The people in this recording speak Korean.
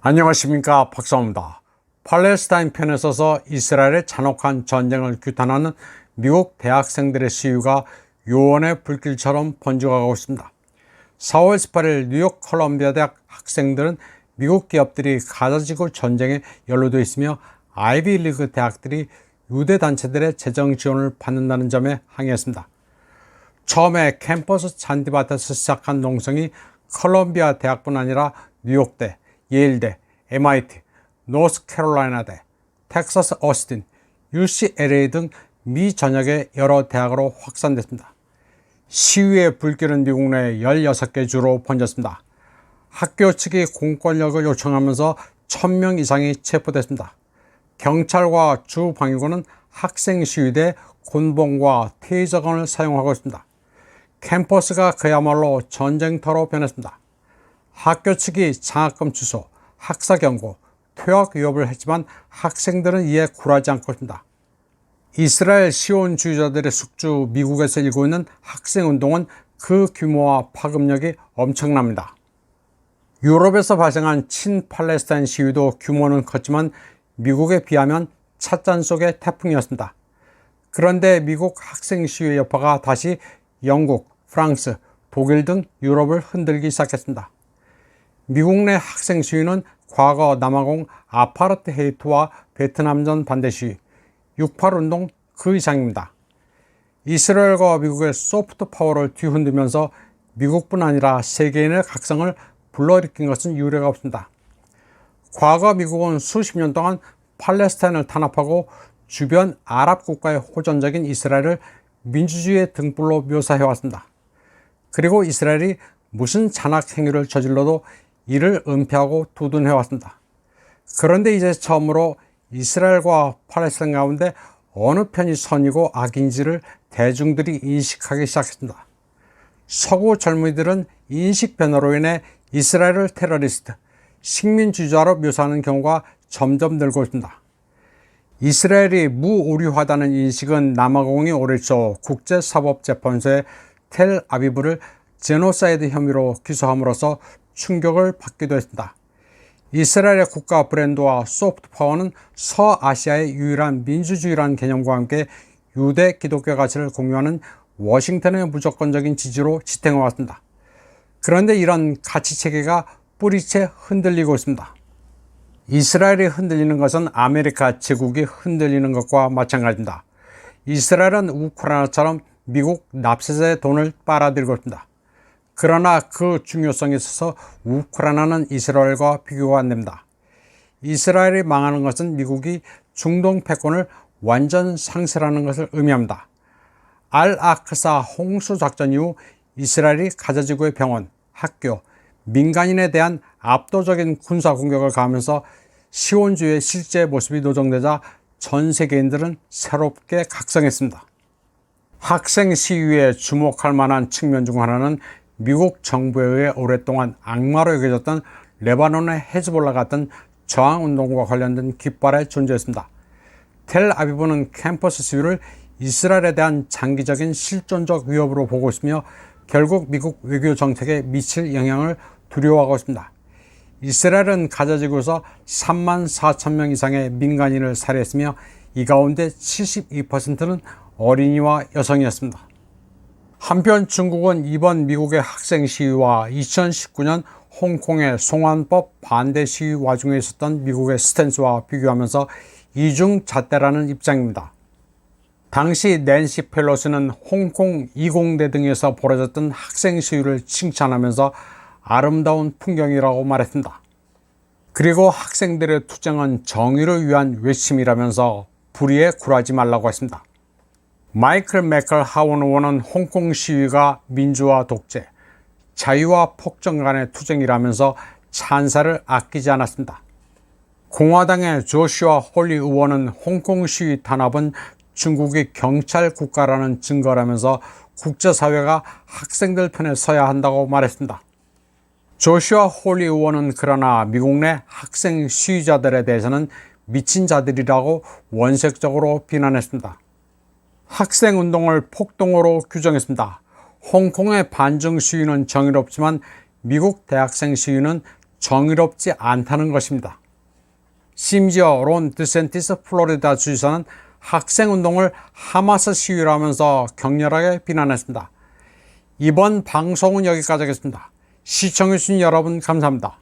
안녕하십니까, 박사입니다. 팔레스타인 편에 서서 이스라엘의 잔혹한 전쟁을 규탄하는 미국 대학생들의 시위가 요원의 불길처럼 번져가고 있습니다. 4월 18일 뉴욕 컬럼비아 대학 학생들은 미국 기업들이 가자지구 전쟁에 연루되어 있으며 아이비리그 대학들이 유대 단체들의 재정 지원을 받는다는 점에 항의했습니다. 처음에 캠퍼스 잔디밭에서 시작한 농성이 컬럼비아 대학뿐 아니라 뉴욕대, 예일대, MIT, 노스캐롤라이나대, 텍사스 어스틴, UCLA 등 미 전역의 여러 대학으로 확산됐습니다. 시위의 불길은 미국 내 16개 주로 번졌습니다. 학교 측이 공권력을 요청하면서 1000명 이상이 체포됐습니다. 경찰과 주 방위군은 학생 시위대 곤봉과 테이저건을 사용하고 있습니다. 캠퍼스가 그야말로 전쟁터로 변했습니다. 학교 측이 장학금 취소, 학사 경고, 퇴학 위협을 했지만 학생들은 이에 굴하지 않고 있습니다. 이스라엘 시온주의자들의 숙주 미국에서 일고 있는 학생운동은 그 규모와 파급력이 엄청납니다. 유럽에서 발생한 친팔레스타인 시위도 규모는 컸지만 미국에 비하면 찻잔 속의 태풍이었습니다. 그런데 미국 학생 시위의 여파가 다시 영국, 프랑스, 독일 등 유럽을 흔들기 시작했습니다. 미국 내 학생 시위는 과거 남아공 아파르트헤이트와 베트남전 반대 시위, 6.8 운동 그 이상입니다. 이스라엘과 미국의 소프트 파워를 뒤흔들면서 미국뿐 아니라 세계인의 각성을 불러일으킨 것은 유례가 없습니다. 과거 미국은 수십 년 동안 팔레스타인을 탄압하고 주변 아랍 국가의 호전적인 이스라엘을 민주주의의 등불로 묘사해왔습니다. 그리고 이스라엘이 무슨 잔악 행위를 저질러도 이를 은폐하고 두둔해왔습니다. 그런데 이제 처음으로 이스라엘과 팔레스타인 가운데 어느 편이 선이고 악인지를 대중들이 인식하기 시작했습니다. 서구 젊은이들은 인식 변화로 인해 이스라엘을 테러리스트, 식민주의자로 묘사하는 경우가 점점 늘고 있습니다. 이스라엘이 무오류하다는 인식은 남아공이 올해 초 국제사법재판소에 텔아비브를 제노사이드 혐의로 기소함으로써 충격을 받기도 했습니다. 이스라엘의 국가 브랜드와 소프트 파워는 서아시아의 유일한 민주주의라는 개념과 함께 유대 기독교 가치를 공유하는 워싱턴의 무조건적인 지지로 지탱해왔습니다. 그런데 이런 가치 체계가 뿌리채 흔들리고 있습니다. 이스라엘이 흔들리는 것은 아메리카 제국이 흔들리는 것과 마찬가지입니다. 이스라엘은 우크라이나처럼 미국 납세자의 돈을 빨아들이고 있습니다. 그러나 그 중요성에 있어서 우크라이나는 이스라엘과 비교가 안 됩니다. 이스라엘이 망하는 것은 미국이 중동 패권을 완전 상실하는 것을 의미합니다. 알-아크사 홍수 작전 이후 이스라엘이 가자지구의 병원, 학교, 민간인에 대한 압도적인 군사 공격을 가하면서 시온주의의 실제 모습이 노정되자 전 세계인들은 새롭게 각성했습니다. 학생 시위에 주목할 만한 측면 중 하나는 미국 정부에 의해 오랫동안 악마로 여겨졌던 레바논의 헤즈볼라 같은 저항운동과 관련된 깃발의 존재였습니다. 텔아비브는 캠퍼스 시위를 이스라엘에 대한 장기적인 실존적 위협으로 보고 있으며 결국 미국 외교 정책에 미칠 영향을 두려워하고 있습니다. 이스라엘은 가자지구에서 34,000명 이상의 민간인을 살해했으며 이 가운데 72%는 어린이와 여성이었습니다. 한편 중국은 이번 미국의 학생 시위와 2019년 홍콩의 송환법 반대 시위 와중에 있었던 미국의 스탠스와 비교하면서 이중잣대라는 입장입니다. 당시 낸시 펠로시는 홍콩 이공대 등에서 벌어졌던 학생 시위를 칭찬하면서 아름다운 풍경이라고 말했습니다. 그리고 학생들의 투쟁은 정의를 위한 외침이라면서 불의에 굴하지 말라고 했습니다. 마이클 매컬 하원 의원은 홍콩 시위가 민주화 독재, 자유와 폭정 간의 투쟁이라면서 찬사를 아끼지 않았습니다. 공화당의 조슈아 홀리 의원은 홍콩 시위 탄압은 중국이 경찰 국가라는 증거라면서 국제사회가 학생들 편에 서야 한다고 말했습니다. 조슈아 홀리 의원은 그러나 미국 내 학생 시위자들에 대해서는 미친 자들이라고 원색적으로 비난했습니다. 학생운동을 폭동으로 규정했습니다. 홍콩의 반중 시위는 정의롭지만 미국 대학생 시위는 정의롭지 않다는 것입니다. 심지어 론 드센티스 플로리다 주지사는 학생운동을 하마스 시위라면서 격렬하게 비난했습니다. 이번 방송은 여기까지 하겠습니다. 시청해주신 여러분 감사합니다.